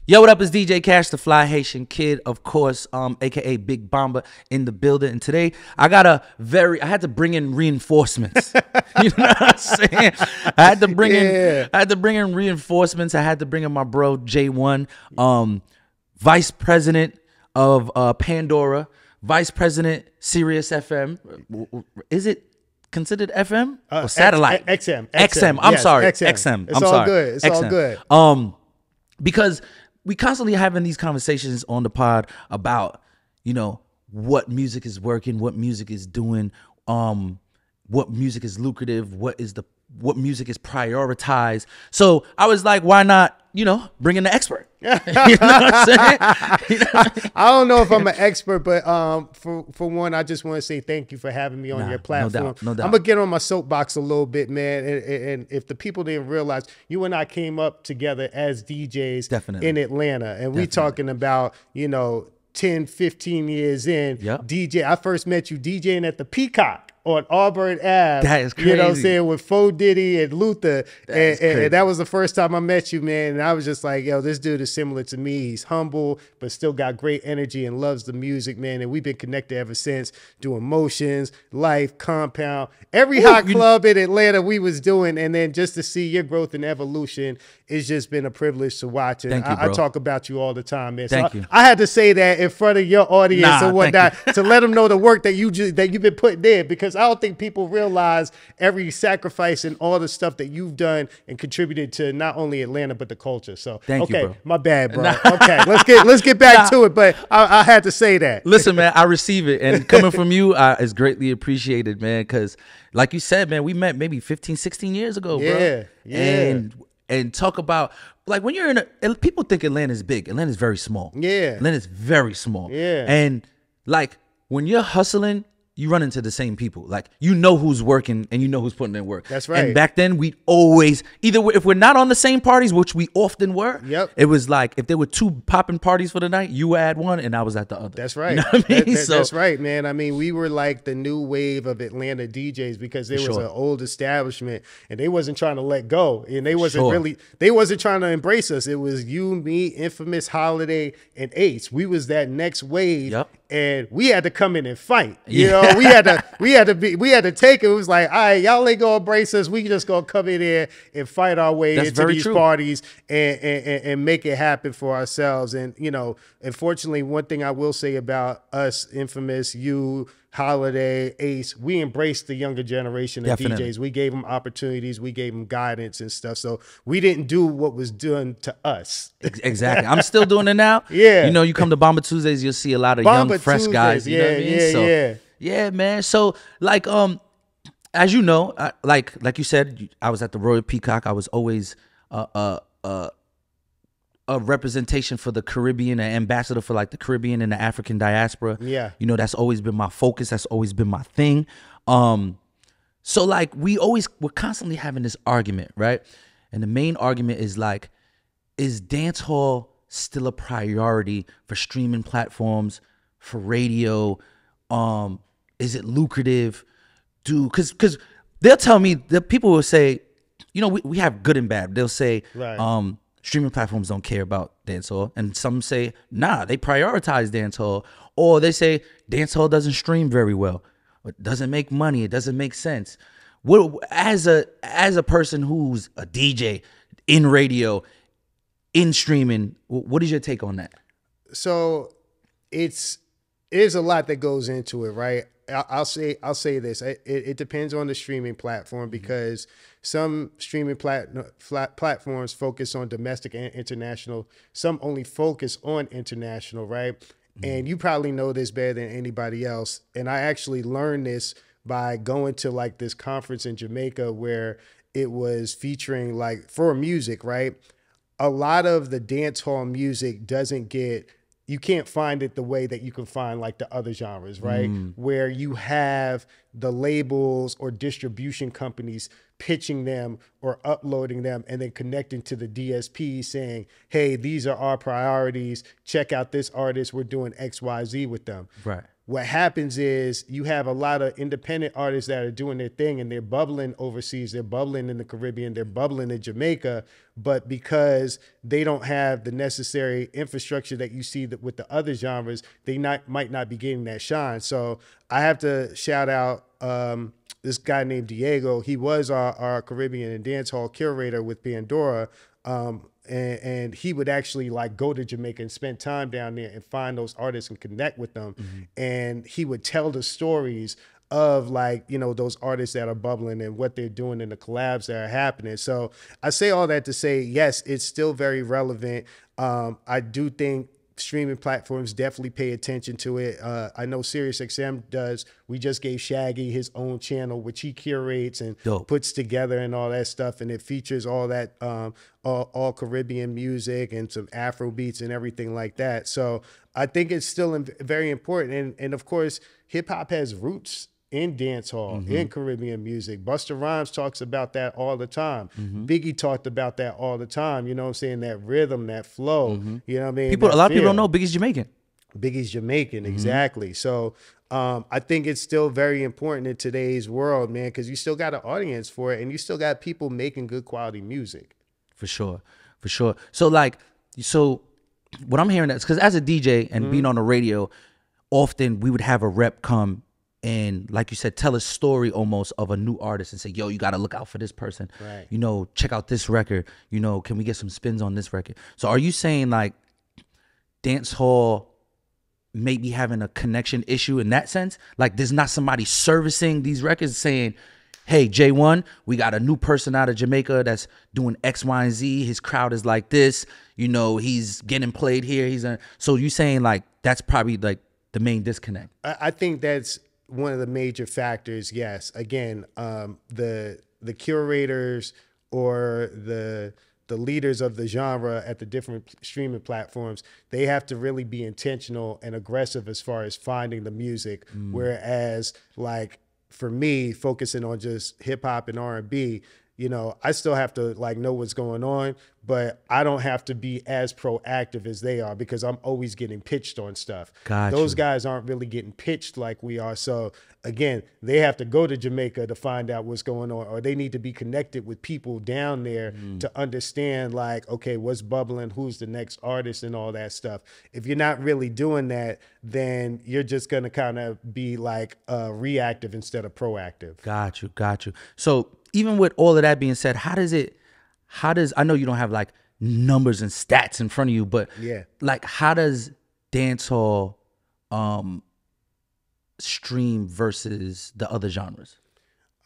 Yo, what up? It's DJ Cash, the Fly Haitian Kid, of course, aka Big Bomba in the building. And today I had to bring in reinforcements. You know what I'm saying? I had to bring in reinforcements. I had to bring in my bro J1, Vice President of Pandora, Vice President Sirius FM. Is it considered FM or satellite? XM. I'm sorry. XM. XM. It's all good. It's all good. Because we constantly having these conversations on the pod about, you know, what music is working, what music is doing, what music is lucrative, what music is prioritized. So I was like, why not, you know, bring in the expert? You know what I'm saying? I don't know if I'm an expert, but for one, I just want to say thank you for having me on your platform. No doubt. I'm gonna get on my soapbox a little bit, man. And if the people didn't realize, you and I came up together as DJs in Atlanta, and we talking about, you know, 10, 15 years in, DJ. I first met you DJing at the Peacock on Auburn Ave. That is crazy. You know what I'm saying? With Fo Diddy and Luther. And that was the first time I met you, man. And I was just like, yo, this dude is similar to me. He's humble, but still got great energy and loves the music, man. And we've been connected ever since, doing Motions, Life, Compound, every hot club in Atlanta we was doing. And then just to see your growth and evolution, it's just been a privilege to watch. And I talk about you all the time, man. Thank you. I had to say that in front of your audience and whatnot to let them know the work that you've been putting in, because I don't think people realize every sacrifice and all the stuff that you've done and contributed to not only Atlanta but the culture. So thank you, bro. My bad, bro. Okay, let's get back to it. But I had to say that. Listen, man, I receive it, and coming from you is greatly appreciated, man. Because like you said, man, we met maybe 15, 16 years ago, bro. Yeah. And talk about, like, when you're people think Atlanta's big. Atlanta's very small. Yeah. Atlanta's very small. Yeah. And like when you're hustling, you run into the same people. Like, you know who's working and you know who's putting in work. That's right. And back then, we'd always, if we're not on the same parties, which we often were, it was like, if there were two popping parties for the night, you were at one and I was at the other. That's right. You know what I mean? That's right, man. I mean, we were like the new wave of Atlanta DJs, because there was an old establishment and they wasn't trying to let go. And they wasn't they wasn't trying to embrace us. It was you, me, Infamous, Holiday, and Ace. We was that next wave. And we had to come in and fight. You know, we had to take it. It was like, all right, y'all ain't gonna embrace us. We just gonna come in here and fight our way into these parties and make it happen for ourselves. And, you know, unfortunately, one thing I will say about us, Infamous, you, Holiday, Ace, we embraced the younger generation of DJs. We gave them opportunities, we gave them guidance and stuff. So we didn't do what was done to us. Exactly. I'm still doing it now. Yeah. You know, you come to Bomba Tuesdays, you'll see a lot of young, fresh guys. You know what I mean? Yeah, man. So, like, as you know, like you said, I was at the Royal Peacock. I was always a representation for the Caribbean, an ambassador for like the Caribbean and the African diaspora. Yeah. You know, that's always been my focus. That's always been my thing. So like we're constantly having this argument, right? And the main argument is like, is dance hall still a priority for streaming platforms, for radio? Is it lucrative? Cause they'll tell me, the people will say, you know, we have good and bad. They'll say, streaming platforms don't care about dancehall, and some say, nah, they prioritize dancehall, or they say dancehall doesn't stream very well, it doesn't make money, it doesn't make sense. What, as a person who's a DJ in radio, in streaming, what is your take on that? So there's a lot that goes into it, right? I'll say this. It depends on the streaming platform, because some streaming platforms focus on domestic and international. Some only focus on international, right? And you probably know this better than anybody else. And I actually learned this by going to like this conference in Jamaica where it was featuring like for music, right? A lot of the dance hall music you can't find it the way that you can find like the other genres, right? Where you have the labels or distribution companies pitching them or uploading them and then connecting to the DSP saying, hey, these are our priorities. Check out this artist. We're doing XYZ with them. Right. what happens is you have a lot of independent artists that are doing their thing and they're bubbling overseas, they're bubbling in the Caribbean, they're bubbling in Jamaica, but because they don't have the necessary infrastructure that you see that with the other genres, they might not be getting that shine. So I have to shout out this guy named Diego. He was our Caribbean and dancehall curator with Pandora. And he would actually like go to Jamaica and spend time down there and find those artists and connect with them. And he would tell the stories of like, you know, those artists that are bubbling and what they're doing and the collabs that are happening. So I say all that to say, yes, it's still very relevant. I do think streaming platforms definitely pay attention to it. I know Sirius XM does. We just gave Shaggy his own channel, which he curates and puts together and all that stuff. And it features all that, all Caribbean music and some Afro beats and everything like that. So I think it's still very important. And of course, hip hop has roots in dancehall, in Caribbean music. Busta Rhymes talks about that all the time. Biggie talked about that all the time. You know what I'm saying? That rhythm, that flow. You know what I mean? A lot of people don't know Biggie's Jamaican. Biggie's Jamaican, exactly. So I think it's still very important in today's world, man, because you still got an audience for it and you still got people making good quality music. For sure. For sure. So like, so what I'm hearing is, because as a DJ and being on the radio, often we would have a rep come and, like you said, tell a story almost of a new artist and say, yo, you got to look out for this person. Right. You know, check out this record. You know, can we get some spins on this record? So are you saying like dance hall may be having a connection issue in that sense? Like there's not somebody servicing these records saying, hey, J1, we got a new person out of Jamaica that's doing X, Y, and Z. His crowd is like this. You know, he's getting played here. So you saying like that's probably like the main disconnect? I think that's one of the major factors. Yes. Again, the curators or the leaders of the genre at the different streaming platforms, they have to really be intentional and aggressive as far as finding the music. Whereas like for me, focusing on just hip hop and R&B, you know, I still have to like know what's going on, but I don't have to be as proactive as they are because I'm always getting pitched on stuff. Gotcha. Those guys aren't really getting pitched like we are. So again, they have to go to Jamaica to find out what's going on, or they need to be connected with people down there to understand like, okay, what's bubbling, who's the next artist and all that stuff. If you're not really doing that, then you're just going to kind of be like reactive instead of proactive. Got you. So even with all of that being said, how does I know you don't have like numbers and stats in front of you, but yeah, like how does dancehall stream versus the other genres?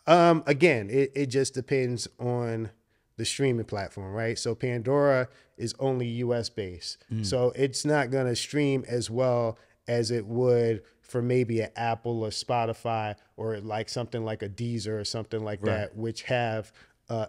Again, it just depends on the streaming platform, right? So Pandora is only US based. So it's not gonna stream as well as it would for maybe an Apple or Spotify or like something like a Deezer or something like that, which have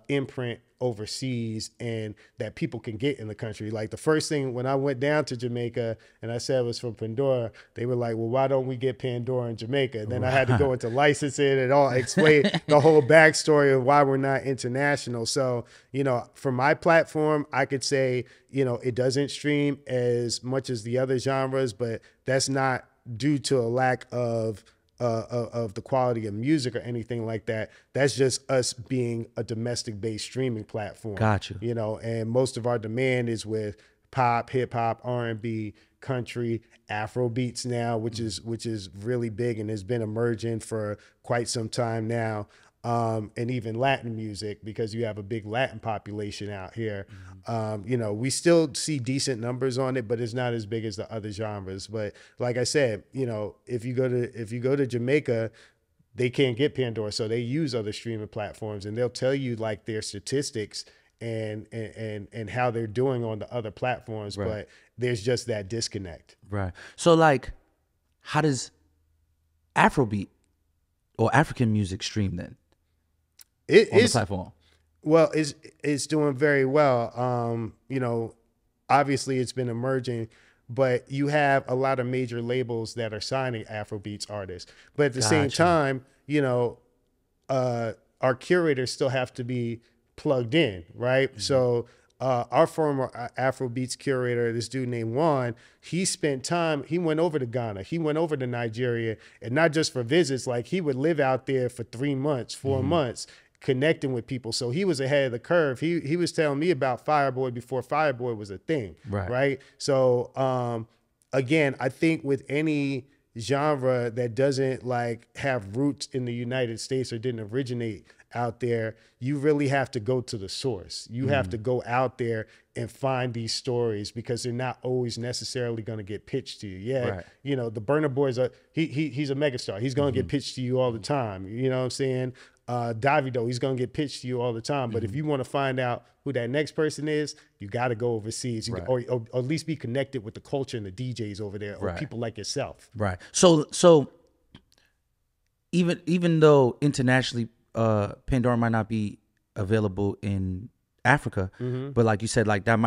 imprint overseas and that people can get in the country. Like the first thing when I went down to Jamaica and I said it was from Pandora, they were like, well, why don't we get Pandora in Jamaica? And then I had to go into licensing and all explain the whole backstory of why we're not international. So, you know, for my platform, I could say, you know, it doesn't stream as much as the other genres, but that's not due to a lack of the quality of music or anything like that. That's just us being a domestic-based streaming platform. Got you. You know, and most of our demand is with pop, hip hop, R&B, country, Afro beats now, which is really big and has been emerging for quite some time now. And even Latin music, because you have a big Latin population out here. You know, we still see decent numbers on it, but it's not as big as the other genres. But like I said, you know, if you go to Jamaica, they can't get Pandora, so they use other streaming platforms, and they'll tell you like their statistics and how they're doing on the other platforms. Right. But there's just that disconnect. Right. So like, how does Afrobeat or African music stream then? On the platform? Well, it's doing very well. You know, obviously it's been emerging, but you have a lot of major labels that are signing Afrobeats artists. But at the same time, you know, our curators still have to be plugged in, right? So our former Afrobeats curator, this dude named Juan, he spent time, he went over to Ghana, he went over to Nigeria, and not just for visits, like he would live out there for 3 months, 4 months, connecting with people. So he was ahead of the curve. He was telling me about Fireboy before Fireboy was a thing, right? So again, I think with any genre that doesn't like have roots in the United States or didn't originate out there, you really have to go to the source. You have to go out there and find these stories because they're not always necessarily going to get pitched to you. Yeah, you know, the Burna Boy is he's a megastar. He's going to get pitched to you all the time. You know what I'm saying? Davido, he's going to get pitched to you all the time. But if you want to find out who that next person is, you got to go overseas, or at least be connected with the culture and the DJs over there, or people like yourself. Right. So even though internationally, Pandora might not be available in Africa, but like you said, like that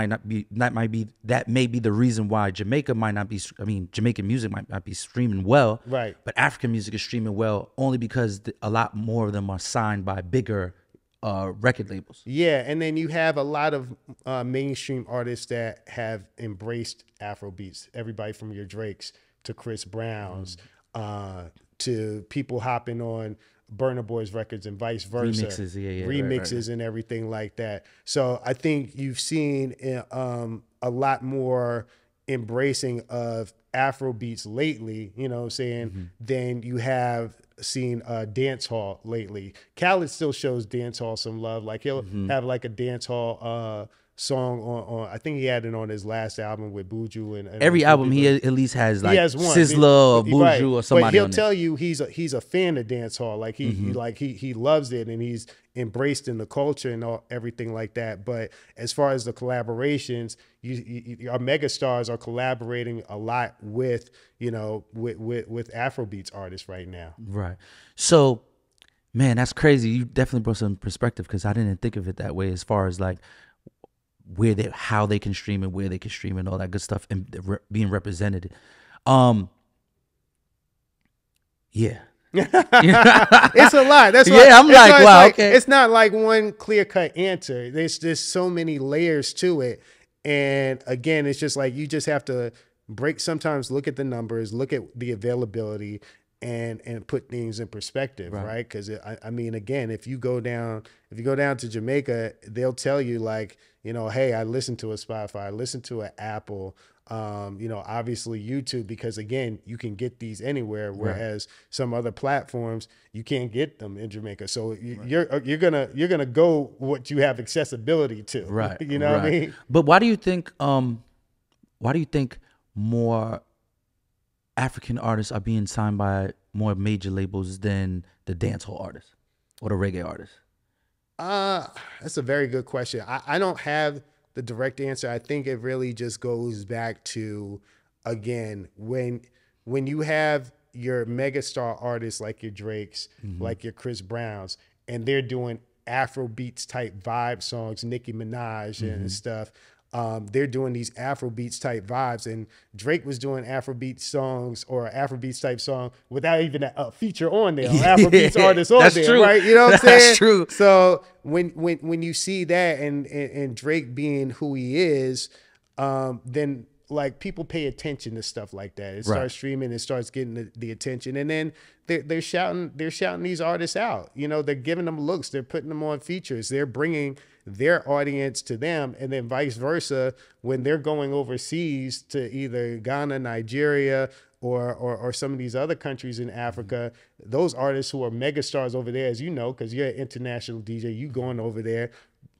may be the reason why Jamaica might not be. I mean, Jamaican music might not be streaming well, right? But African music is streaming well only because a lot more of them are signed by bigger record labels. Yeah, and then you have a lot of mainstream artists that have embraced Afrobeats. Everybody from your Drakes to Chris Browns to people hopping on Burna Boy's records and vice versa. Remixes and everything like that. So I think you've seen a lot more embracing of Afrobeats lately, you know what I'm saying, than you have seen dance hall lately. Khaled still shows dance hall some love. Like he'll have like a dance hall song on I think he had it on his last album with Buju and every album he at least has like Sizzla or Buju or somebody. But he'll tell you he's a fan of dance hall. Like he loves it and he's embraced in the culture and everything like that. But as far as the collaborations, our megastars are collaborating a lot with with Afrobeats artists right now. Right. So, man, that's crazy. You definitely brought some perspective because I didn't think of it that way. As far as like how they can stream and where they can stream and all that good stuff and being represented. Yeah. It's a lot. That's why, I'm like, wow, okay. It's not like one clear-cut answer. There's just so many layers to it. And again, it's just like you just have to sometimes look at the numbers, look at the availability, and put things in perspective, right? Because I mean, again, if you go down to Jamaica, they'll tell you like, hey, I listened to a Spotify, I listened to an Apple, obviously YouTube, because again, you can get these anywhere, whereas some other platforms you can't get them in Jamaica. So you're gonna go what you have accessibility to, right? You know what I mean? But why do you think more African artists are being signed by more major labels than the dancehall artists or the reggae artists? That's a very good question. I don't have the direct answer. I think it really just goes back to, again, when you have your megastar artists like your Drakes, like your Chris Browns, and they're doing Afrobeats type vibe songs, Nicki Minaj and stuff. They're doing these Afrobeats type vibes, and Drake was doing Afrobeat songs or Afrobeats type song without even a feature on there. Afrobeats artists on there, true. Right? You know what I'm saying? That's true. So when you see that and Drake being who he is, then like people pay attention to stuff like that. It starts streaming, it starts getting the attention, and then they're shouting these artists out. They're giving them looks, they're putting them on features, they're bringing their audience to them, and then vice versa when they're going overseas to either Ghana, Nigeria, or some of these other countries in Africa. Those artists who are megastars over there, as you know, because you're an international DJ, you going over there,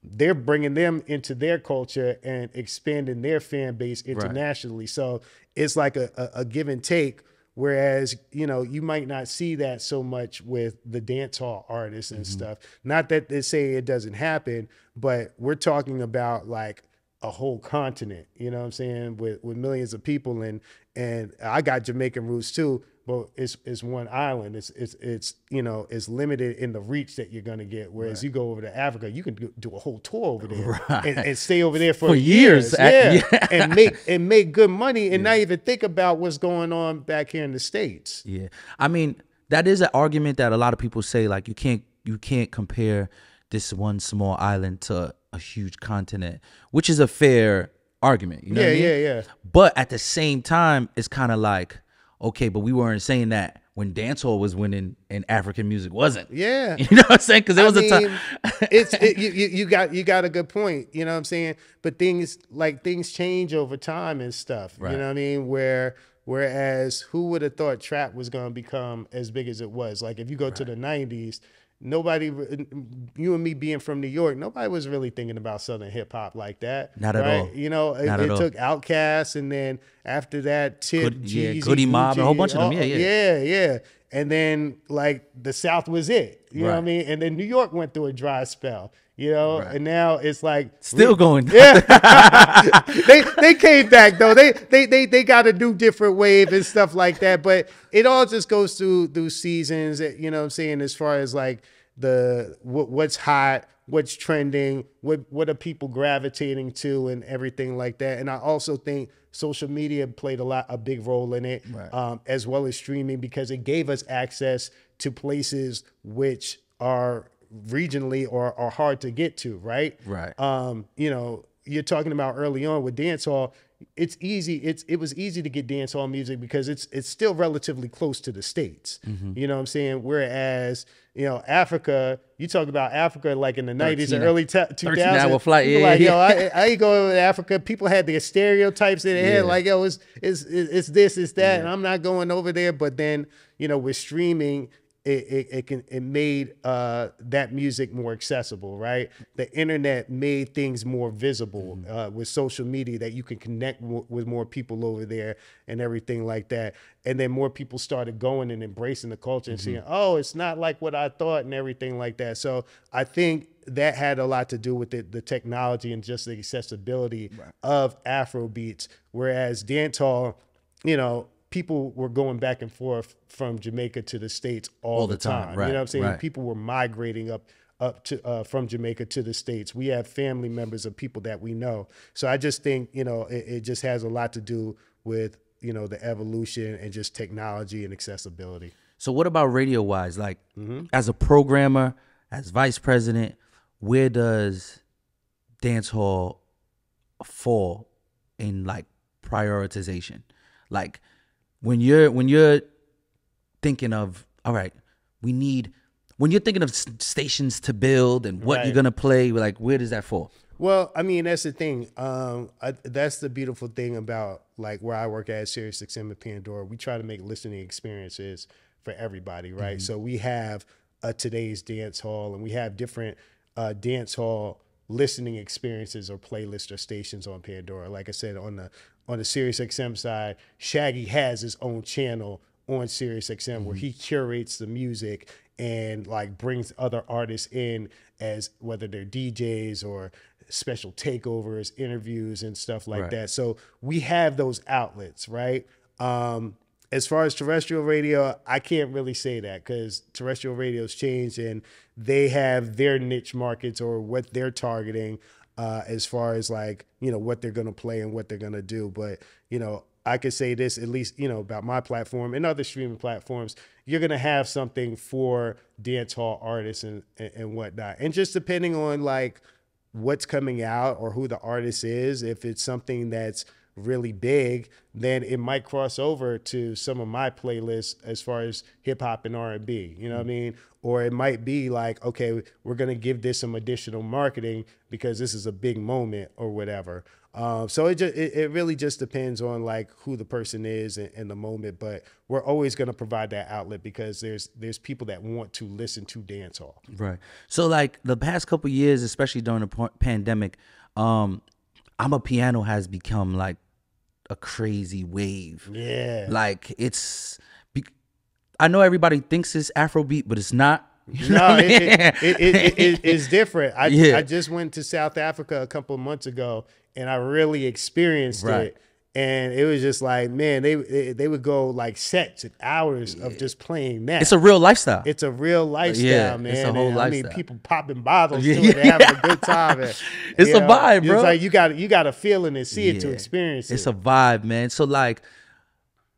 they're bringing them into their culture and expanding their fan base internationally. So it's like a give and take. Whereas, you might not see that so much with the dancehall artists and stuff. Not that they say it doesn't happen, but we're talking about like a whole continent, you know what I'm saying, with millions of people. And I got Jamaican roots too, but it's one island. It's limited in the reach that you're gonna get. Whereas you go over to Africa, you can do a whole tour over there and stay over there for years. And make good money and not even think about what's going on back here in the States. Yeah, I mean that is an argument that a lot of people say, like you can't compare this one small island to a huge continent, which is a fair argument. You know what I mean? Yeah. But at the same time, it's kind of like, okay, but we weren't saying that when dancehall was winning and African music wasn't. Yeah. You know what I'm saying? Because there was a time. You got a good point. You know what I'm saying? But things change over time and stuff. Right. You know what I mean? Whereas who would have thought trap was going to become as big as it was? Like if you go to the 90s, nobody, you and me being from New York, nobody was really thinking about Southern hip hop like that. Not at all. You know, it took Outkast, and then after that, Tip, Jeezy, Goody Mob, Gucci, a whole bunch of them. Yeah. And then like the South was it. You know what I Right. mean? And then New York went through a dry spell. You know, Right. and now it's like Still going. Yeah, they came back though. They got a new different wave and stuff like that. But it all just goes through seasons. You know what I'm saying? As far as like what's hot, what's trending, what are people gravitating to, and everything like that. And I also think social media played a big role in it, Right. as well as streaming, because it gave us access to places which are regionally or are hard to get to, right? Right. You know, you're talking about early on with dancehall. It's easy. It was easy to get dancehall music because it's still relatively close to the States. Mm-hmm. You know what I'm saying? Whereas, you know, Africa, you talk about Africa like in the 90s and early 2000s. 13-hour flight. People Yeah, like, yeah. yo, I ain't going to Africa. People had their stereotypes in their head, like, yo, it's this, it's that, and I'm not going over there. But then, you know, with streaming, it made that music more accessible, right? The internet made things more visible with social media, that you can connect with more people over there and everything like that. And then more people started going and embracing the culture and seeing, oh, it's not like what I thought and everything like that. So I think that had a lot to do with the technology and just the accessibility of Afro beats. Whereas dancehall, you know, people were going back and forth from Jamaica to the States all the time. Right, you know what I'm saying? right. People were migrating up to from Jamaica to the States. We have family members of people that we know. So I just think, you know, it just has a lot to do with, you know, the evolution and just technology and accessibility. So what about radio wise? Like as a programmer, as vice president, where does dancehall fall in like prioritization? Like when you're thinking of, all right, when you're thinking of stations to build and what you're gonna play, like where does that fall? Well, I mean, that's the thing. That's the beautiful thing about like where I work at Sirius XM and Pandora. We try to make listening experiences for everybody, right? So we have today's dance hall, and we have different dance hall listening experiences or playlists or stations on Pandora. Like I said, on the Sirius XM side, Shaggy has his own channel on Sirius XM where he curates the music and like brings other artists in, as whether they're DJs or special takeovers, interviews, and stuff like that. So we have those outlets, right? As far as terrestrial radio, I can't really say that because terrestrial radio's changed and they have their niche markets or what they're targeting as far as like, you know, what they're going to play and what they're going to do. But, you know, I could say this, at least, you know, about my platform and other streaming platforms, you're going to have something for dance hall artists and whatnot. And just depending on like what's coming out or who the artist is, if it's something that's really big, then it might cross over to some of my playlists as far as hip hop and R&B, you know what I mean? Or it might be like, okay, we're going to give this some additional marketing because this is a big moment or whatever. So it really just depends on like who the person is and the moment, but we're always going to provide that outlet because there's people that want to listen to dancehall. Right. So like the past couple of years, especially during the pandemic, I'm a Piano has become like a crazy wave. Yeah. Like I know everybody thinks it's Afrobeat, but it's not. You know No, what I mean? it's different. I Yeah. just went to South Africa a couple of months ago and I really experienced it. And it was just like, man, they would go like sets and hours of just playing that. It's a real lifestyle. It's a real lifestyle, Yeah, man. it's a whole And, I mean, lifestyle. people popping bottles Yeah. to it and having a good time. And, It's you a vibe, bro. It's like you got to feel it and see it to Yeah. experience it. It's a vibe, man. So like,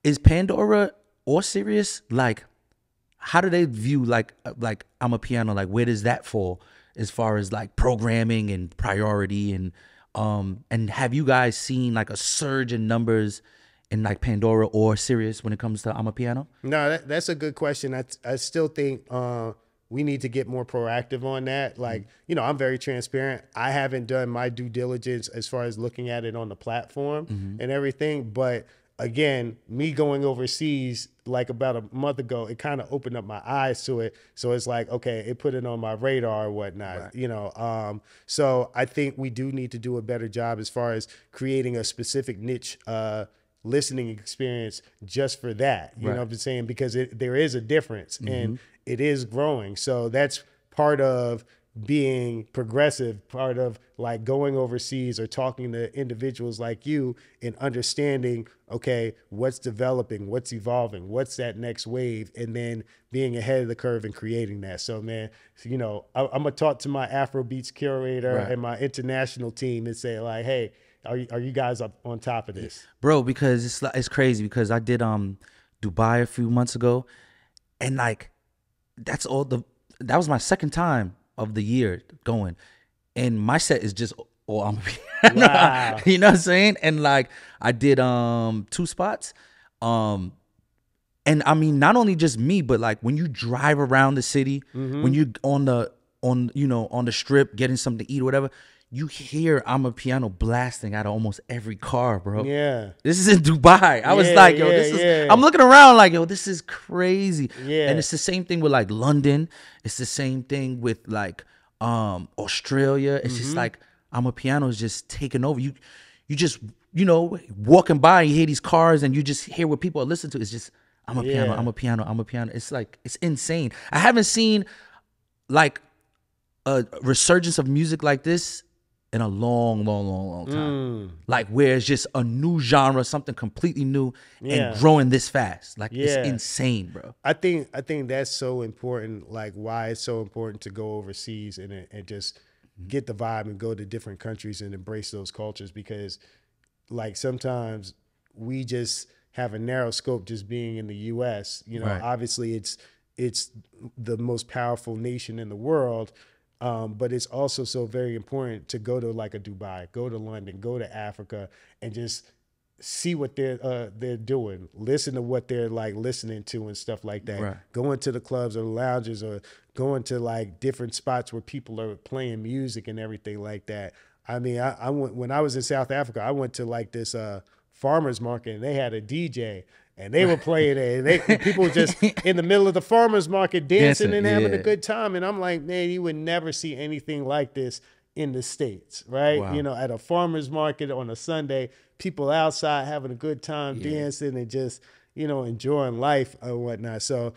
is Pandora or Sirius like? How do they view like I'm a Piano? Like, where does that fall? as far as like programming and priority and have you guys seen like a surge in numbers in like Pandora or Sirius when it comes to I'm a Piano? No, that's a good question. I still think we need to get more proactive on that. Like, I'm very transparent. I haven't done my due diligence as far as looking at it on the platform and everything. But again, me going overseas like about a month ago, it kind of opened up my eyes to it. So it's like, okay, it put it on my radar or whatnot, So I think we do need to do a better job as far as creating a specific niche listening experience just for that. You know what I'm saying? Because there is a difference and it is growing. So that's part of being progressive, part of like going overseas or talking to individuals like you and understanding, okay, what's developing, what's evolving, what's that next wave, and then being ahead of the curve and creating that. So, man, I'm going to talk to my Afrobeats curator and my international team and say like, hey, are you guys up on top of this? Bro, because it's crazy because I did Dubai a few months ago and like that was my second time of the year going. And my set is just I'm a Piano. Wow. You know what I'm saying? And like I did 2 spots. And I mean not only just me, but like when you drive around the city, when you on the strip getting something to eat or whatever, you hear I'm a Piano blasting out of almost every car, bro. Yeah. This is in Dubai. I was like, yo, I'm looking around like, yo, this is crazy. Yeah. And it's the same thing with like London. It's the same thing with like Australia. It's just like I'm a Piano is just taking over. You just, walking by, you hear these cars and you just hear what people are listening to. It's just, I'm a piano, I'm a piano, I'm a piano. It's like, it's insane. I haven't seen like a resurgence of music like this in a long time. Like where it's just a new genre, something completely new and growing this fast. Like it's insane, bro. I think that's so important, like why it's so important to go overseas and just get the vibe and go to different countries and embrace those cultures, because like sometimes we just have a narrow scope just being in the US. Obviously it's the most powerful nation in the world. But it's also so very important to go to like a Dubai, go to London, go to Africa, and just see what they're doing, listen to what they're like listening to and stuff like that. Right. Going to the clubs or the lounges or going to like different spots where people are playing music and everything like that. I mean, I went when I was in South Africa. I went to like this farmers market and they had a DJ. And they were playing it. And people were just in the middle of the farmer's market dancing and having a good time. And I'm like, man, you would never see anything like this in the States, right? Wow. At a farmer's market on a Sunday, people outside having a good time dancing and just, enjoying life and whatnot. So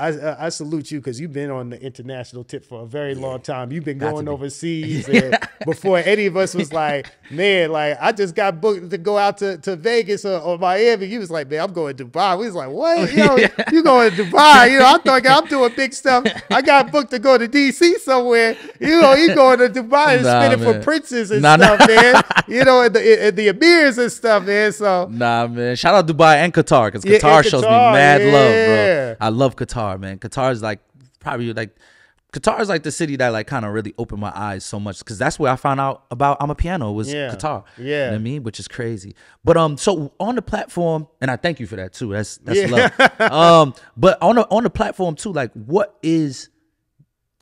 I salute you because you've been on the international tip for a very long time. You've been going overseas and before any of us was like, man, like I just got booked to go out to Vegas or Miami. You was like, man, I'm going to Dubai. We was like, what? You going to Dubai? I thought I'm doing big stuff. I got booked to go to DC somewhere. You going to Dubai and spinning for princes and stuff, man. And the emirs and stuff, man. So man. Shout out Dubai and Qatar because Qatar shows me mad love, bro. I love Qatar. Man, Qatar is like probably like Qatar is like the city that like kind of really opened my eyes so much because that's where I found out about I'm a Piano was Qatar. Yeah, you know what I mean, which is crazy. But so on the platform, and I thank you for that too. That's love. But on the platform too, like what is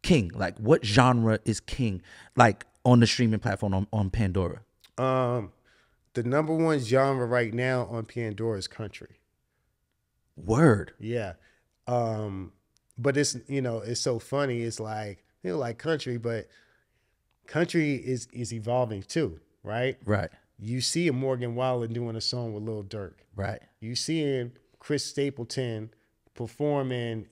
king? Like what genre is king? Like on the streaming platform on Pandora. The #1 genre right now on Pandora is country. Word. Yeah. But it's, it's so funny. It's like, like country, but country is evolving too, right? Right. You see a Morgan Wallen doing a song with Lil Durk. Right. You see Chris Stapleton performing,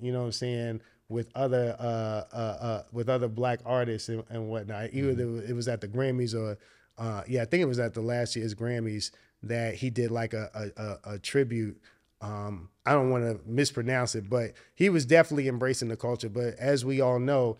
with other black artists and whatnot. Either it was at the Grammys or I think it was at the last year's Grammys that he did like a tribute. I don't want to mispronounce it, but he was definitely embracing the culture. But as we all know,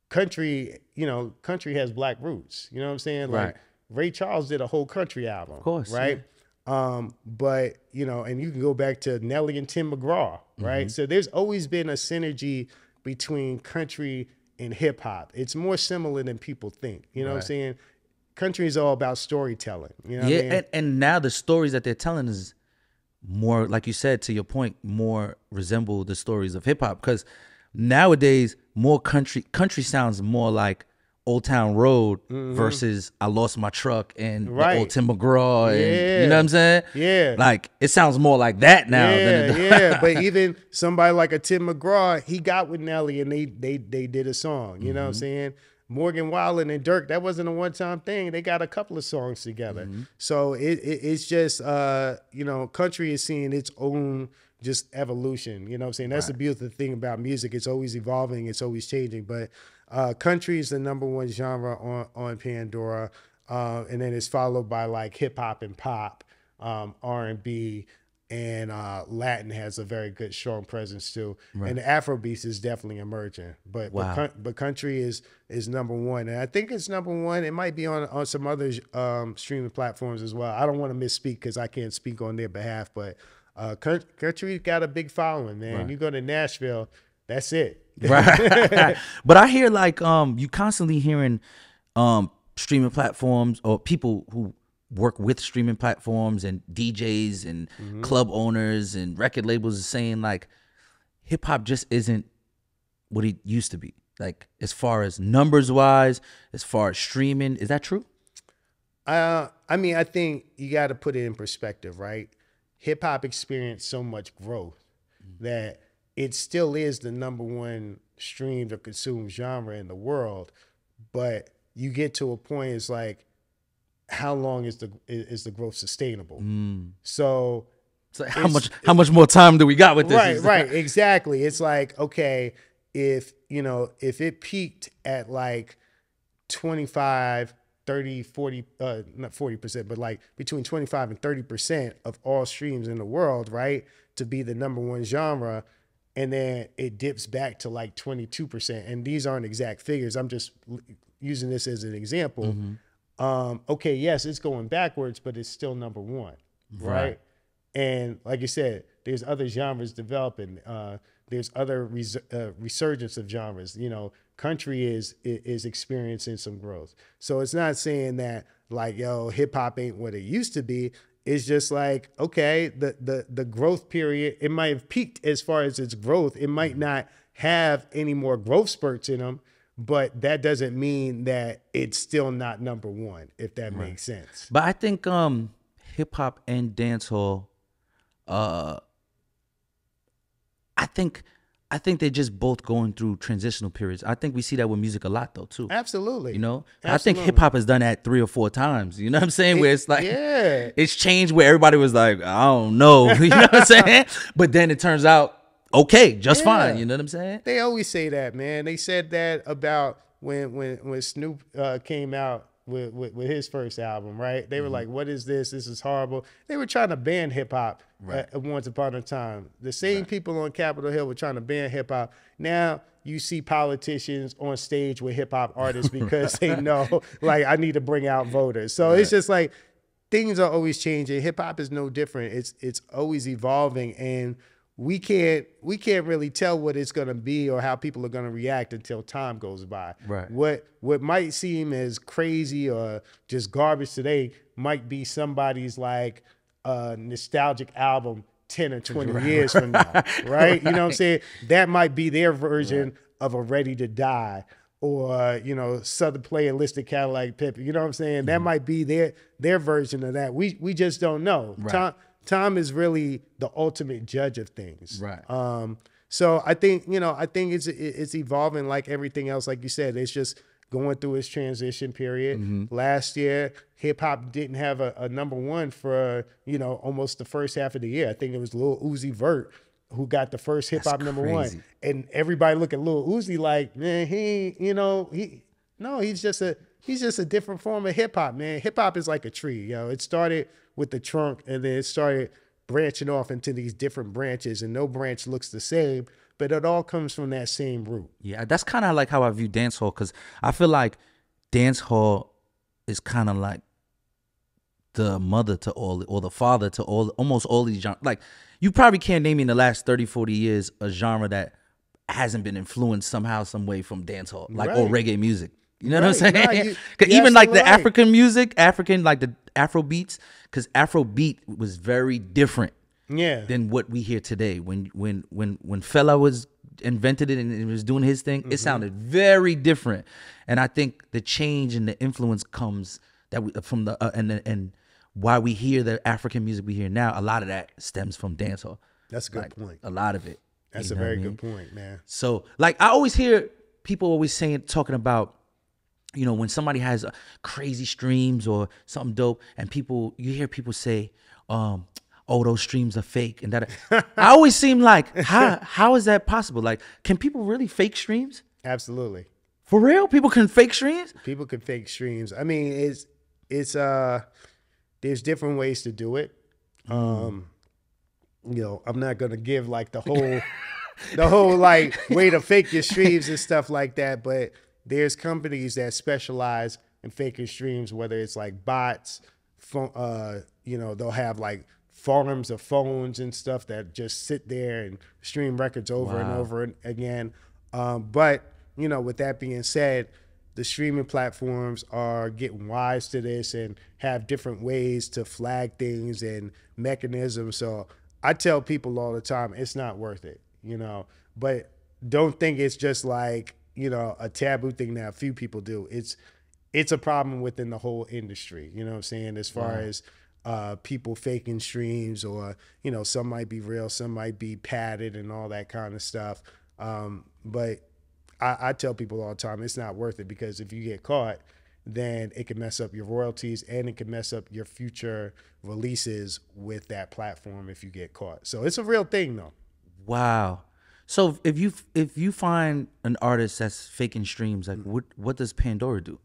country has black roots. You know what I'm saying? Right. Like Ray Charles did a whole country album. Of course. Right. Yeah. But, and you can go back to Nelly and Tim McGraw, right? So there's always been a synergy between country in hip hop. It's more similar than people think. You know what I'm Right. saying? Country is all about storytelling. You know what I Yeah, mean? and now the stories that they're telling is more, like you said, to your point, more resemble the stories of hip hop. Because nowadays, more country sounds more like Old Town Road versus I Lost My Truck and the Old Right. Tim McGraw, and you know Yeah. what I'm saying? Yeah. Like it sounds more like that now than Yeah, it does. yeah. But even somebody like a Tim McGraw, he got with Nelly and they did a song. You know what I'm saying? Morgan Wallen and Dirk, that wasn't a one-time thing. They got a couple of songs together. So it's just you know, country is seeing its own just evolution. You know what I'm saying? That's the beautiful thing about music. It's always evolving, it's always changing. But country is the #1 genre on Pandora. And then it's followed by like hip hop and pop, R&B, and Latin has a very good, strong presence too. And the Afrobeats is definitely emerging. But but country is #1, and I think it's #1. It might be on some other streaming platforms as well. I don't want to misspeak because I can't speak on their behalf. But country got a big following, man. You go to Nashville, that's it. Right. But I hear like you constantly hearing streaming platforms or people who work with streaming platforms and DJs and club owners and record labels are saying like hip hop just isn't what it used to be. Like as far as numbers wise, as far as streaming, is that true? I mean, I think you got to put it in perspective, right? Hip hop experienced so much growth that it still is the #1 streamed or consumed genre in the world. But you get to a point, it's like, how long is the growth sustainable? So How much more time do we got with this? right, exactly. It's like, okay, if it peaked at like 25, 30, 40, not 40%, but like between 25 and 30% of all streams in the world, right? To be the #1 genre. And then it dips back to like 22%. And these aren't exact figures. I'm just using this as an example. Okay, yes, it's going backwards, but it's still #1, right? And like you said, there's other genres developing. There's other resurgence of genres. You know, country is experiencing some growth. So it's not saying that like, yo, hip hop ain't what it used to be. It's just like, okay, the growth period, it might have peaked as far as its growth. It might not have any more growth spurts in them, but that doesn't mean that it's still not #1, if that makes sense. But I think hip hop and dancehall, I think they're just both going through transitional periods. I think we see that with music a lot though too. Absolutely. You know, Absolutely. I think hip hop has done that 3 or 4 times. You know what I'm saying? Where it's like, yeah, it's changed where everybody was like, I don't know. You know what I'm saying? But then it turns out okay, just fine. You know what I'm saying? They always say that, man. They said that about when Snoop came out with his first album, right? They were like, what is this? This is horrible. They were trying to ban hip hop once upon a time. The same people on Capitol Hill were trying to ban hip hop. Now you see politicians on stage with hip hop artists because they know, like, I need to bring out voters. So it's just like things are always changing. Hip hop is no different. It's always evolving, and we can't really tell what it's gonna be or how people are gonna react until time goes by. Right. What might seem as crazy or just garbage today might be somebody's like nostalgic album 10 or 20 years from now, right? You know what I'm saying? That might be their version of a Ready to Die, or Southern Player-listed Cadillac Pimpin'. You know what I'm saying? That might be their version of that. We just don't know. Right. Time is really the ultimate judge of things. Right. So I think it's evolving like everything else. Like you said, it's just going through its transition period. Last year, hip hop didn't have a #1 for almost the first half of the year. I think it was Lil Uzi Vert who got the first hip hop #1, and everybody look at Lil Uzi like, man, he's just a different form of hip hop, man. Hip hop is like a tree, It started with the trunk, and then it started branching off into these different branches, and no branch looks the same, but it all comes from that same root. Yeah, that's kind of like how I view dancehall, because I feel like dancehall is kind of like the mother to all, or the father to all, almost all these genres. Like, you probably can't name me in the last 30, 40 years a genre that hasn't been influenced somehow, some way from dancehall, like or Right. reggae music. You know what I'm Right. saying? Nah, 'Cause you're even like absolutely the right. African music, African like the Afro beats, because Afro beat was very different Yeah. than what we hear today. When Fela was invented it and was doing his thing, it sounded very different. And I think the change and the influence comes that we, from the and why we hear the African music we hear now. A lot of that stems from dancehall. That's a good Like point. a lot of it. That's You a know what I very mean? good point, man. So like I always hear people always saying talking about, you know, when somebody has crazy streams or something dope, and people you hear people say, oh, those streams are fake, and that I always seem like how is that possible? Like, can people really fake streams? Absolutely. For real? People can fake streams? People can fake streams. I mean, it's there's different ways to do it. You know, I'm not gonna give like the whole like way to fake your streams and stuff like that, but there's companies that specialize in faking streams, whether it's like bots, you know, they'll have like farms of phones and stuff that just sit there and stream records over and over again. But you know, with that being said, the streaming platforms are getting wise to this and have different ways to flag things and mechanisms. So I tell people all the time, it's not worth it, you know, but don't think it's just like, you know, a taboo thing that a few people do. It's a problem within the whole industry, you know what I'm saying? As far as people faking streams, or, you know, some might be real, some might be padded and all that kind of stuff. But I tell people all the time, it's not worth it, because if you get caught, then it can mess up your royalties and it can mess up your future releases with that platform if you get caught. So it's a real thing though. Wow. So if you find an artist that's faking streams, like what does Pandora do?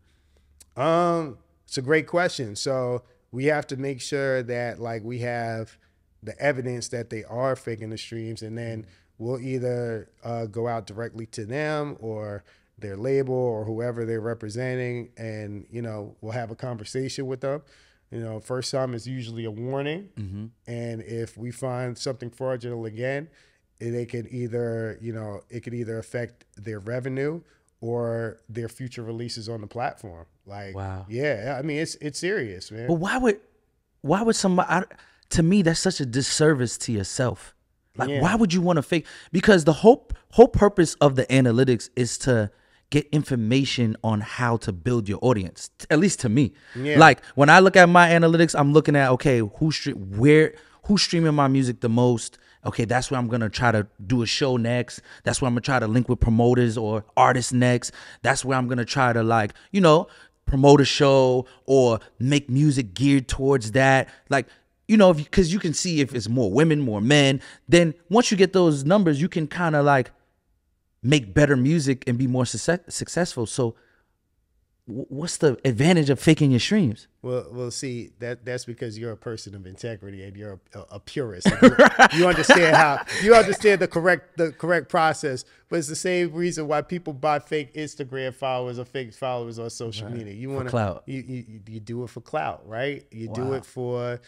It's a great question. So we have to make sure that like we have the evidence that they are faking the streams, and then we'll either go out directly to them or their label or whoever they're representing, and you know, we'll have a conversation with them. You know, first time is usually a warning, and if we find something fraudulent again, they could either, you know, it could either affect their revenue or their future releases on the platform. Like, Wow. yeah, I mean, it's serious, man. But why would somebody? To me, that's such a disservice to yourself. Like, Yeah. why would you want to fake? Because the whole purpose of the analytics is to get information on how to build your audience. At least to me, Yeah. like when I look at my analytics, I'm looking at, okay, who's streaming my music the most. Okay, that's where I'm gonna try to do a show next. That's where I'm gonna try to link with promoters or artists next. That's where I'm gonna try to, like, you know, promote a show or make music geared towards that. Like, you know, because you can see if it's more women, more men. Then once you get those numbers, you can kind of like make better music and be more successful. So what's the advantage of faking your streams? Well, see, that's because you're a person of integrity and you're a purist. You understand the correct process. But it's the same reason why people buy fake Instagram followers or fake followers on social media. You want clout. You do it for clout, right? You do it for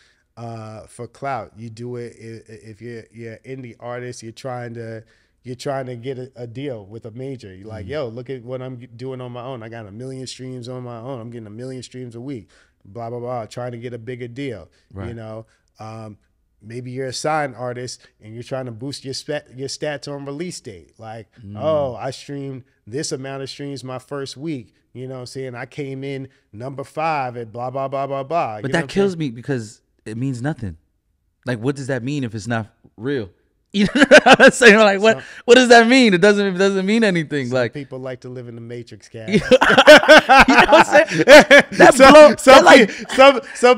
clout. You do it if you're indie artist. You're trying to get a deal with a major. You're like, yo, look at what I'm doing on my own. I got 1 million streams on my own. I'm getting 1 million streams a week. Blah blah blah. Trying to get a bigger deal. Right. You know, maybe you're a signed artist and you're trying to boost your stats on release date. Like, oh, I streamed this amount of streams my first week. You know what I'm saying? I came in number 5 at blah blah blah blah blah. But that kills me because it means nothing. Like, what does that mean if it's not real? You know what I'm saying? Like, what does that mean? It doesn't mean anything. Like, People like to live in the Matrix, Cat. you know what I'm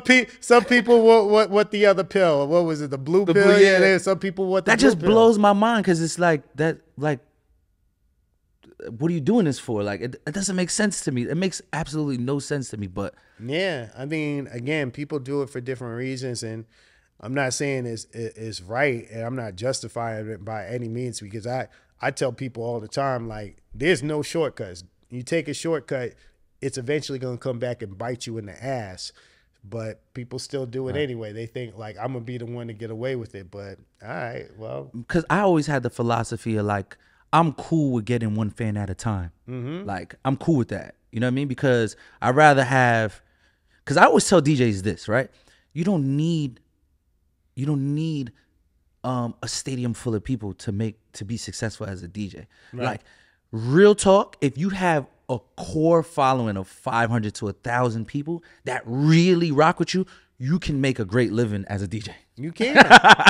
saying? Some people want the other pill. What was it? The blue pill? blue, yeah. Then some people want the that blue just pill. blows my mind, because it's like that. Like, what are you doing this for? Like, it doesn't make sense to me. It makes absolutely no sense to me. But Yeah, I mean, again, people do it for different reasons, and I'm not saying it's right, and I'm not justifying it by any means, because I tell people all the time, like, there's no shortcuts. You take a shortcut, it's eventually going to come back and bite you in the ass. But people still do it anyway. They think, like, I'm going to be the one to get away with it. But, all right, well. because I always had the philosophy of, like, I'm cool with getting one fan at a time. Mm-hmm. Like, I'm cool with that. You know what I mean? Because I'd rather have, because I always tell DJs this, right? You don't need a stadium full of people to be successful as a DJ. Right. Like, real talk, if you have a core following of 500 to 1,000 people that really rock with you, you can make a great living as a DJ. You can.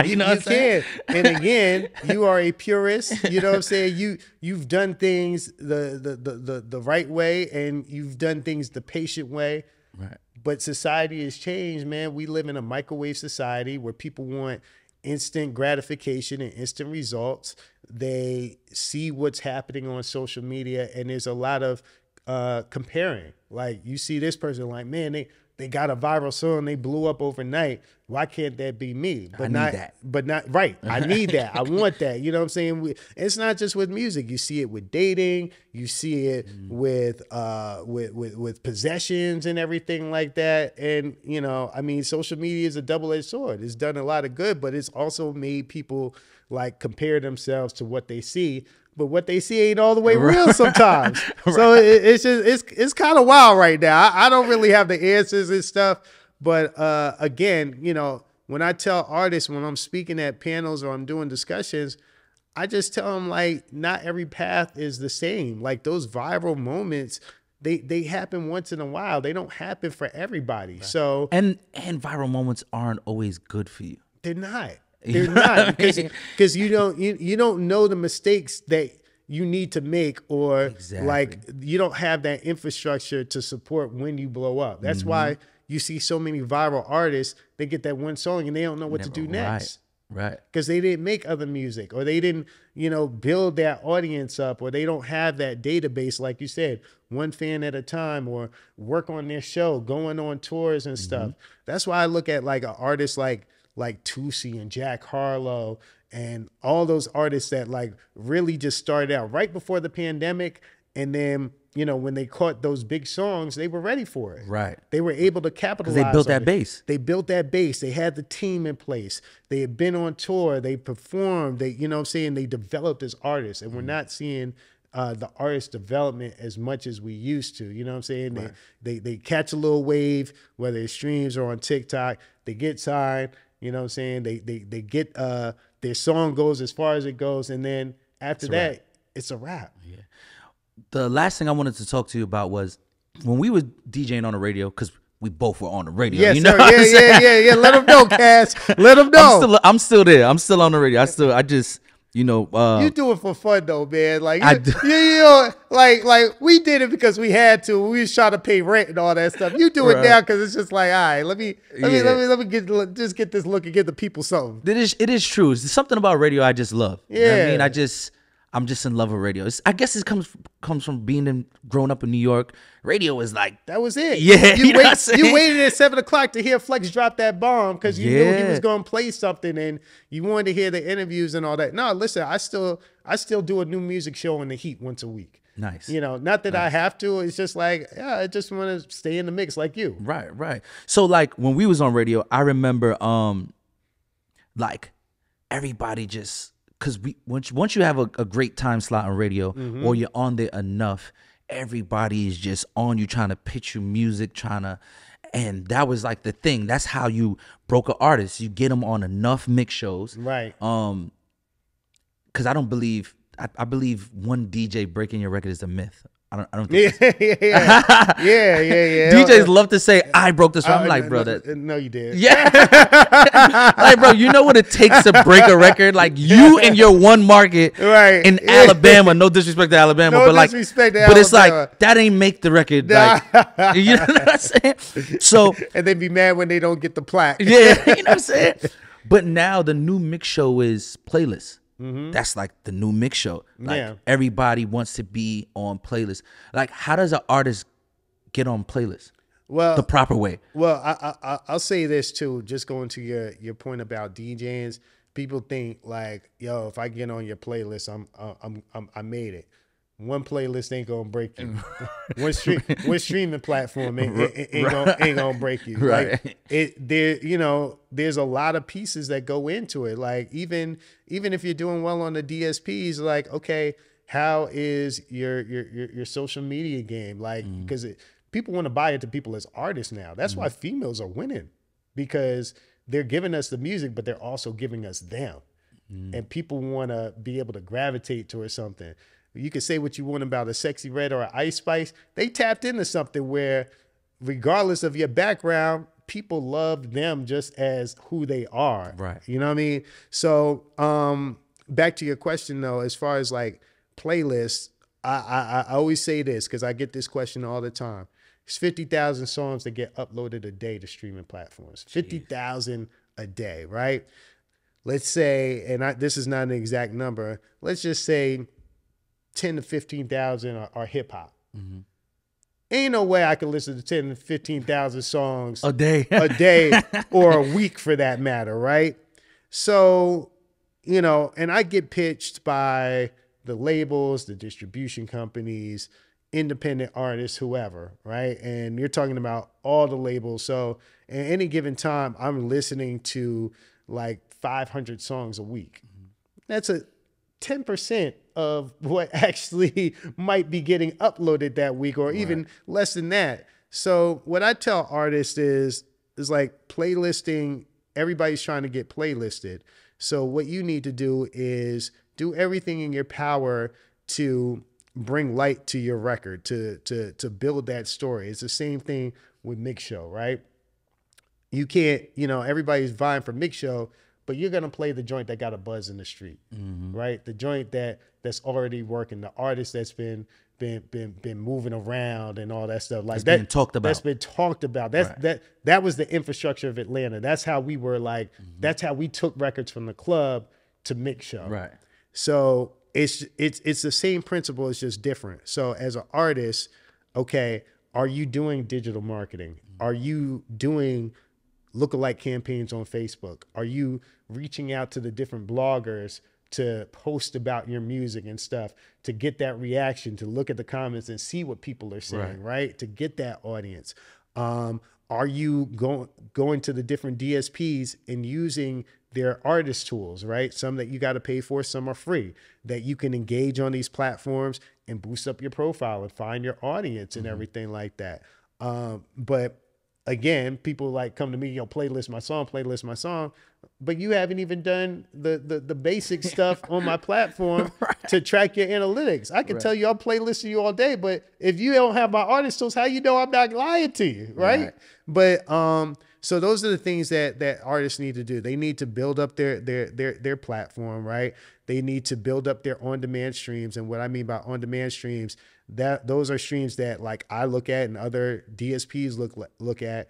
You know what I'm you saying? can. And again, you are a purist. You know what I'm saying? You've done things the right way, and you've done things the patient way. Right. But society has changed, man. We live in a microwave society where people want instant gratification and instant results. They see what's happening on social media, and there's a lot of comparing. Like, you see this person, like, man, they got a viral song, they blew up overnight. Why can't that be me? I need that. But not right. I need that. I want that. You know what I'm saying? It's not just with music. You see it with dating. You see it with possessions and everything like that. And you know, I mean, social media is a double-edged sword. It's done a lot of good, but it's also made people like compare themselves to what they see. But what they see ain't all the way real sometimes. Right. So it's kind of wild right now. I don't really have the answers and stuff. But again, you know, when I tell artists, when I'm speaking at panels or I'm doing discussions, I just tell them, like, not every path is the same. Like, those viral moments, they happen once in a while. They don't happen for everybody. Right. So and viral moments aren't always good for you. They're not. They're not, because you don't know the mistakes that you need to make, or like you don't have that infrastructure to support when you blow up. That's why you see so many viral artists. They get that one song and they don't know what to do next. Right. Because they didn't make other music, or they didn't, you know, build that audience up, or they don't have that database, like you said, one fan at a time, or work on their show, going on tours and stuff. That's why I look at like an artist like Tusi and Jack Harlow and all those artists that like really just started out right before the pandemic. And then, you know, when they caught those big songs, they were ready for it. Right. They were able to capitalize. Because they built that base. They built that base. They had the team in place. They had been on tour. They performed. They, you know what I'm saying? They developed as artists. And we're not seeing the artist development as much as we used to. You know what I'm saying? Right. They catch a little wave, whether it's streams or on TikTok. They get signed. You know what I'm saying? They get their song goes as far as it goes, and then after that, it's a wrap. Yeah. The last thing I wanted to talk to you about was when we were DJing on the radio, because we both were on the radio. Yes, you know yeah. Let them know, Cass. Let them know. I'm still there. I'm still on the radio. I just. You know, you do it for fun though, man. Like you know, like we did it because we had to. We was trying to pay rent and all that stuff. You do it now because it's just like, all right, let me get this look and give the people something. It is true. It's something about radio I just love. Yeah, you know what I mean, I'm just in love with radio. I guess it comes from growing up in New York. Radio is like, that was it. Yeah, you waited at 7 o'clock to hear Flex drop that bomb because you knew he was going to play something, and you wanted to hear the interviews and all that. No, listen, I still do a new music show in the Heat once a week. Nice. You know, not that I have to. It's just like, yeah, I just want to stay in the mix like you. Right. So like when we was on radio, I remember like everybody just. Because once you have a great time slot on radio, or you're on there enough, everybody is just on you trying to pitch you music, and that was like the thing. That's how you broke an artist. You get them on enough mix shows, right? Because I believe one DJ breaking your record is a myth. I don't think yeah. DJs love to say I broke this. I'm like, bro, no, you did. Yeah, like, bro, you know what it takes to break a record? Like you in your one market, right? In Alabama, no disrespect to Alabama, but it's like that ain't make the record. Like, you know what I'm saying? So and they be mad when they don't get the plaque. Yeah, you know what I'm saying? But now the new mix show is playlists. That's like the new mix show. Like everybody wants to be on playlists. Like, how does an artist get on playlists? Well, the proper way. Well, I'll say this too. Just going to your point about DJs, people think like, yo, if I get on your playlist, I made it. One playlist ain't gonna break you. One streaming platform ain't gonna break you. Right. Like there's a lot of pieces that go into it. Like even if you're doing well on the DSPs, like, okay, How is your social media game? Like, because people want to buy into people as artists now. That's why females are winning, because they're giving us the music, but they're also giving us them. And people want to be able to gravitate towards something. You can say what you want about a Sexy Red or an Ice Spice. They tapped into something where, regardless of your background, people love them just as who they are. Right. You know what I mean? So back to your question though, as far as like playlists, I always say this because I get this question all the time. It's 50,000 songs that get uploaded a day to streaming platforms. 50,000 a day, right? Let's say, and this is not an exact number, let's just say 10 to 15,000 are hip hop. Ain't no way I can listen to 10 to 15,000 songs A day. or a week for that matter, right? So, you know, and I get pitched by the labels, the distribution companies, independent artists, whoever, right? And you're talking about all the labels. So at any given time, I'm listening to like 500 songs a week. That's a 10% of what actually might be getting uploaded that week, or even less than that. So what I tell artists is like playlisting, everybody's trying to get playlisted. So what you need to do is do everything in your power to bring light to your record, to build that story. It's the same thing with Mix Show, right? You can't, you know, everybody's vying for Mix Show, but you're gonna play the joint that got a buzz in the street, right? The joint that's already working, the artist that's been moving around and all that stuff, like That's been talked about. That's been talked about. That was the infrastructure of Atlanta. That's how we were like. That's how we took records from the club to Mix Show. Right. So it's the same principle. It's just different. So as an artist, okay, are you doing digital marketing? Are you doing lookalike campaigns on Facebook? Are you reaching out to the different bloggers to post about your music and stuff, to get that reaction, to look at the comments and see what people are saying, right? To get that audience. Are you going to the different DSPs and using their artist tools, right? Some that you got to pay for, some are free, that you can engage on these platforms and boost up your profile and find your audience and everything like that. But again, people like come to me, you know, playlist my song, but you haven't even done the basic stuff on my platform to track your analytics. I can tell you I'll playlist you all day, but if you don't have my artist tools, how you know I'm not lying to you, right? But so those are the things that artists need to do. They need to build up their platform, right? They need to build up their on-demand streams. And what I mean by on-demand streams, those are streams that like I look at and other DSPs look at,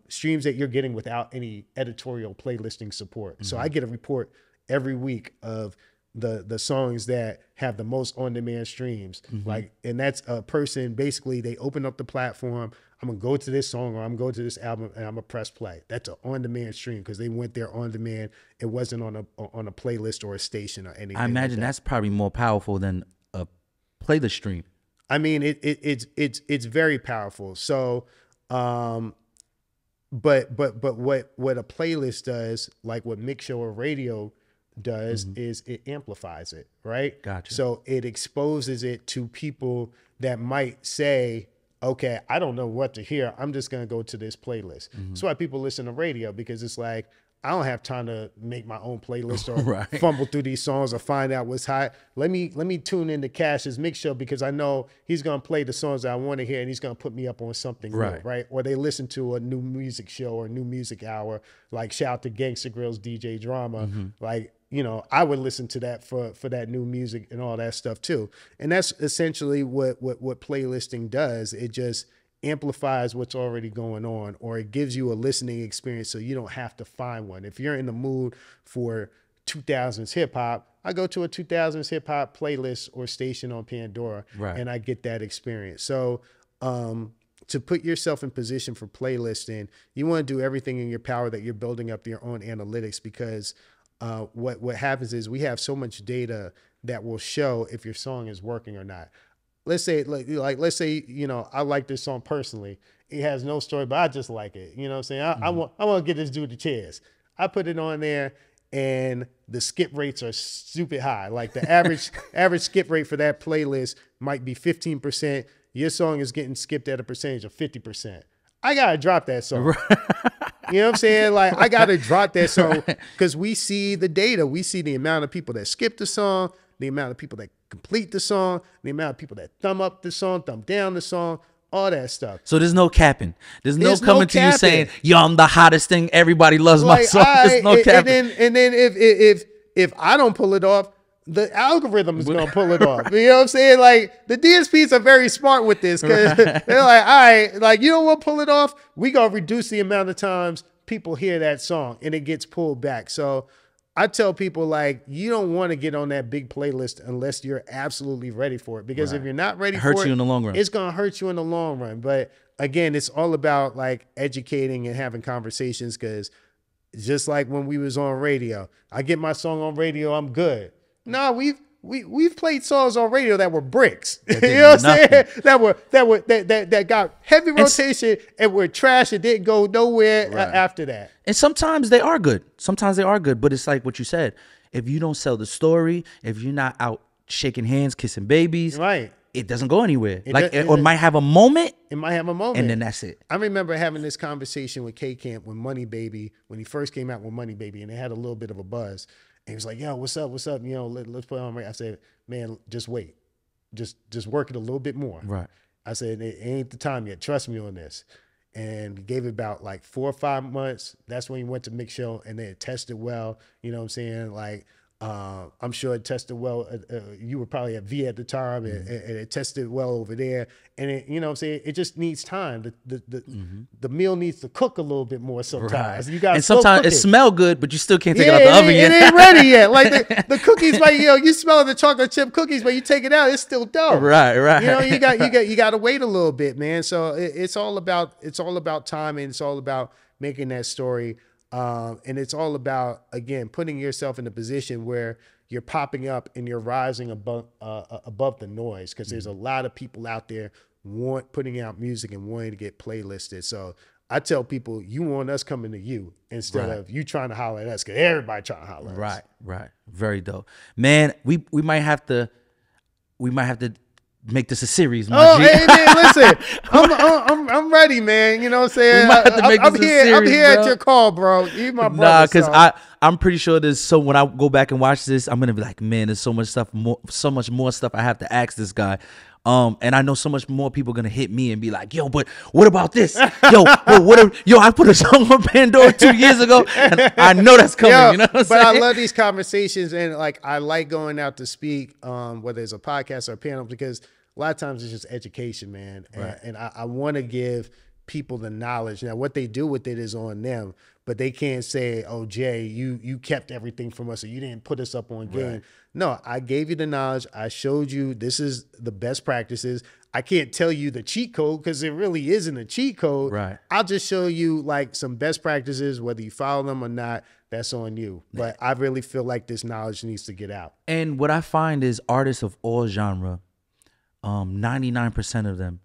streams that you're getting without any editorial playlisting support. So I get a report every week of the songs that have the most on-demand streams. Like, and that's a person, basically they open up the platform, I'm gonna go to this song or I'm going to this album and I'm gonna press play. That's an on-demand stream because they went there on demand. It wasn't on a playlist or a station or anything. I imagine that's probably more powerful than a playlist stream. I mean, it's very powerful. So, but what a playlist does, like what Mix Show or radio does, is it amplifies it, right? Gotcha. So it exposes it to people that might say, okay, I don't know what to hear, I'm just gonna go to this playlist. That's why people listen to radio, because it's like, I don't have time to make my own playlist or fumble through these songs or find out what's hot. Let me tune into Cash's Mix Show because I know he's gonna play the songs that I want to hear and he's gonna put me up on something new, right? Or they listen to a new music show or a new music hour, like shout out to Gangsta Grill's DJ Drama. Like, you know, I would listen to that for that new music and all that stuff too. And that's essentially what playlisting does. It just amplifies what's already going on, or it gives you a listening experience so you don't have to find one. If you're in the mood for 2000s hip hop, I go to a 2000s hip hop playlist or station on Pandora, and I get that experience. So to put yourself in position for playlisting, you want to do everything in your power that you're building up your own analytics, because what happens is we have so much data that will show if your song is working or not. Let's say, let's say, you know, I like this song personally. It has no story, but I just like it. You know what I'm saying? I want to get this dude the chance. I put it on there and the skip rates are stupid high. Like the average skip rate for that playlist might be 15%. Your song is getting skipped at a percentage of 50%. I gotta drop that song. You know what I'm saying? Like, I got to drop that song because we see the data. We see the amount of people that skip the song, the amount of people that complete the song, the amount of people that thumb up the song, thumb down the song, all that stuff. So there's no capping. There's no coming to you saying, yo, I'm the hottest thing. Everybody loves my song. There's no capping. And then if I don't pull it off, the algorithm is going to pull it off. You know what I'm saying? Like, the DSPs are very smart with this because they're like, all right, like, you don't want to pull it off? We going to reduce the amount of times people hear that song and it gets pulled back. So I tell people, like, you don't want to get on that big playlist unless you're absolutely ready for it. Because if you're not ready for it, hurts you in the long run. It's going to hurt you in the long run. But again, it's all about like educating and having conversations because just like when we was on radio, I get my song on radio, I'm good. No, we've played songs on radio that were bricks. You know what I'm saying? That got heavy rotation and were trash and didn't go nowhere after that. And sometimes they are good. Sometimes they are good, but it's like what you said. If you don't sell the story, if you're not out shaking hands, kissing babies, right, it doesn't go anywhere. It might have a moment. It might have a moment, and then that's it. I remember having this conversation with K Camp when Money Baby, when he first came out with Money Baby, and they had a little bit of a buzz. And he was like, yo, what's up? What's up? You know, let's put it on right. I said, man, just wait. Just work it a little bit more. Right. I said, it ain't the time yet. Trust me on this. And we gave it about like 4 or 5 months. That's when he went to Mix Show and then it tested well. You know what I'm saying? Like, I'm sure it tested well. You were probably at V at the time, and it tested well over there. And it, you know what I'm saying? It just needs time. The meal needs to cook a little bit more sometimes. Right. You got, and sometimes it smell good, but you still can't take it out the oven yet. It ain't ready yet. Like the cookies, like, you know, you smell the chocolate chip cookies, but you take it out, it's still dough. Right. You know, you got to wait a little bit, man. So it's all about timing. It's all about making that story. And it's all about, again, putting yourself in a position where you're popping up and you're rising above the noise, because there's a lot of people out there putting out music and wanting to get playlisted. So I tell people, you want us coming to you instead of you trying to holler at us, because everybody trying to holler at us. Right. Very dope. Man, we might have to make this a series, my G. Hey man, listen, I'm ready, man. You know what I'm saying? I'm here at your call, bro. You my brother. Nah, because I'm pretty sure there's when I go back and watch this, I'm gonna be like, man, there's so much more stuff I have to ask this guy. And I know so much more people gonna hit me and be like, yo, but what about this? Yo, I put a song on Pandora 2 years ago, and I know that's coming. You know what I'm saying? But I love these conversations, and like I like going out to speak, whether it's a podcast or a panel, because a lot of times it's just education, man. Right. And I want to give people the knowledge. Now, what they do with it is on them, but they can't say, oh, Jay, you kept everything from us, or you didn't put us up on game. Right. No, I gave you the knowledge. I showed you this is the best practices. I can't tell you the cheat code because it really isn't a cheat code. Right. I'll just show you like some best practices, whether you follow them or not, that's on you. But I really feel like this knowledge needs to get out. And what I find is artists of all genre, 99% of them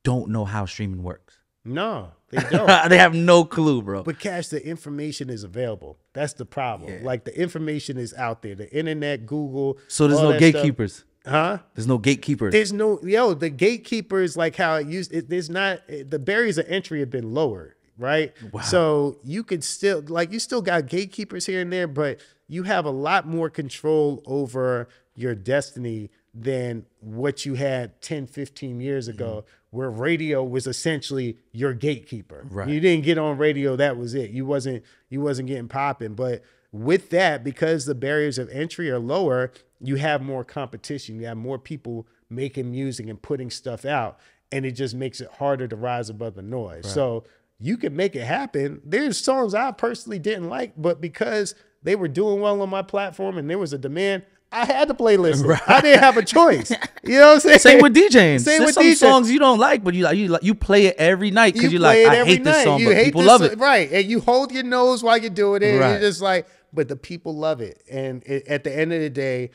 don't know how streaming works. No, they don't. They have no clue, bro. But Cash, the information is available. That's the problem. Yeah. Like the information is out there. The internet, Google. So there's no gatekeepers. Stuff. Huh? There's no gatekeepers. There's no, the gatekeepers, like how it used, there's not, the barriers of entry have been lowered, right? Wow. So you could still, like, you still got gatekeepers here and there, but you have a lot more control over your destiny than what you had 10, 15 years ago, where radio was essentially your gatekeeper. Right. You didn't get on radio, that was it. You wasn't getting popping. But with that, because the barriers of entry are lower, you have more competition. You have more people making music and putting stuff out, and it just makes it harder to rise above the noise. Right. So you can make it happen. There's songs I personally didn't like, but because they were doing well on my platform and there was a demand, I had to playlist. Right. I didn't have a choice. You know what I'm saying? Same with DJing. There's some songs you don't like, but you play it every night because you're like, I hate this song, but people love it. Right. And you hold your nose while you're doing it. Right. And you're just like, but the people love it. And at the end of the day,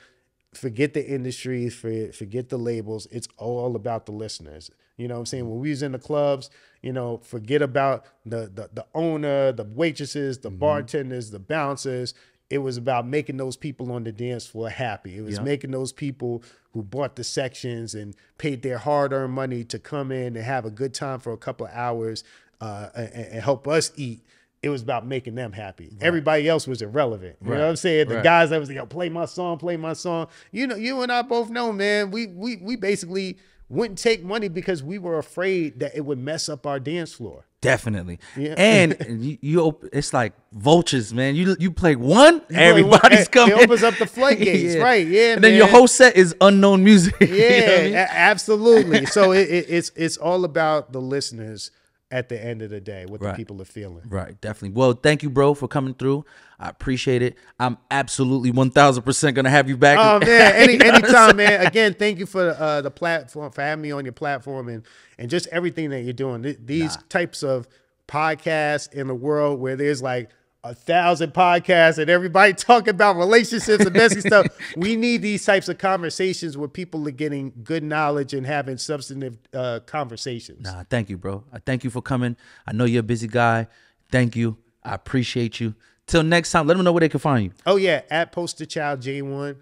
forget the industry, forget the labels. It's all about the listeners. You know what I'm saying? When we was in the clubs, you know, forget about the owner, the waitresses, the bartenders, the bouncers. It was about making those people on the dance floor happy. It was making those people who bought the sections and paid their hard-earned money to come in and have a good time for a couple of hours and help us eat. It was about making them happy. Right. Everybody else was irrelevant. You know what I'm saying? The guys that was like, play my song, play my song. You know, you and I both know, man, we basically wouldn't take money because we were afraid that it would mess up our dance floor. Definitely. Yeah. And it's like vultures, man. You play one, everybody's coming. It opens up the floodgates, right? Yeah, and then your whole set is unknown music. Yeah, you know what I mean? Absolutely. So it's all about the listeners at the end of the day, what the people are feeling. Right, definitely. Well, thank you, bro, for coming through. I appreciate it. I'm absolutely 1,000% gonna have you back. Oh man, anytime, man. Again, thank you for the platform, for having me on your platform, and just everything that you're doing. These types of podcasts in a world where there's like 1,000 podcasts and everybody talking about relationships and messy stuff. We need these types of conversations where people are getting good knowledge and having substantive conversations. Nah, thank you, bro. I thank you for coming. I know you're a busy guy. Thank you. I appreciate you. Till next time, let them know where they can find you. Oh, yeah. At Poster Child J1,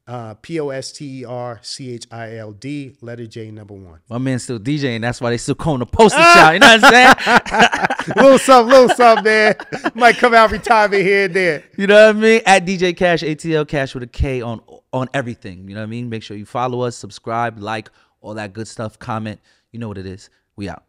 POSTERCHILD, letter J, number 1. My man's still DJing. That's why they still call him the Poster Child. You know what I'm saying? little something, man. Might come out retirement here and there. You know what I mean? At DJ Cash, ATL Cash with a K on everything. You know what I mean? Make sure you follow us, subscribe, like, all that good stuff, comment. You know what it is. We out.